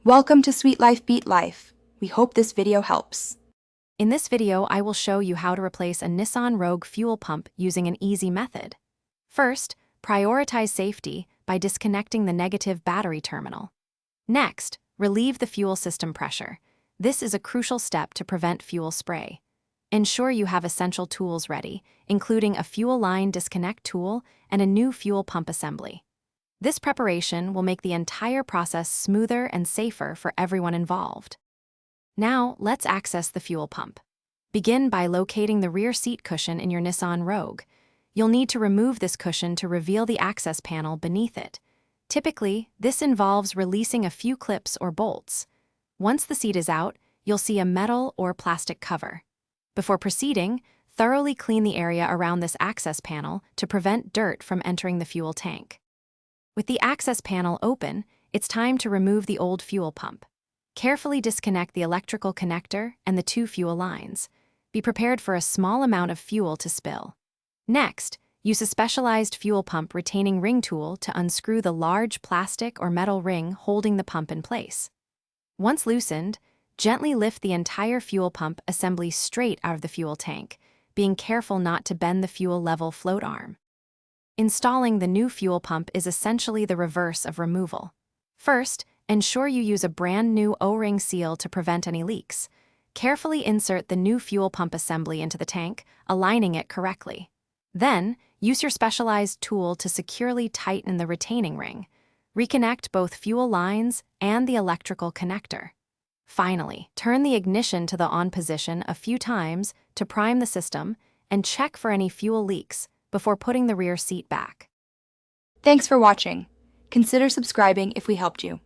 Welcome to Sweet Life Beat Life. We hope this video helps. In this video, I will show you how to replace a Nissan Rogue fuel pump using an easy method. First, prioritize safety by disconnecting the negative battery terminal. Next, relieve the fuel system pressure. This is a crucial step to prevent fuel spray. Ensure you have essential tools ready, including a fuel line disconnect tool and a new fuel pump assembly. This preparation will make the entire process smoother and safer for everyone involved. Now, let's access the fuel pump. Begin by locating the rear seat cushion in your Nissan Rogue. You'll need to remove this cushion to reveal the access panel beneath it. Typically, this involves releasing a few clips or bolts. Once the seat is out, you'll see a metal or plastic cover. Before proceeding, thoroughly clean the area around this access panel to prevent dirt from entering the fuel tank. With the access panel open, it's time to remove the old fuel pump. Carefully disconnect the electrical connector and the two fuel lines. Be prepared for a small amount of fuel to spill. Next, use a specialized fuel pump retaining ring tool to unscrew the large plastic or metal ring holding the pump in place. Once loosened, gently lift the entire fuel pump assembly straight out of the fuel tank, being careful not to bend the fuel level float arm. Installing the new fuel pump is essentially the reverse of removal. First, ensure you use a brand new O-ring seal to prevent any leaks. Carefully insert the new fuel pump assembly into the tank, aligning it correctly. Then, use your specialized tool to securely tighten the retaining ring. Reconnect both fuel lines and the electrical connector. Finally, turn the ignition to the on position a few times to prime the system and check for any fuel leaks before putting the rear seat back. Thanks for watching. Consider subscribing if we helped you.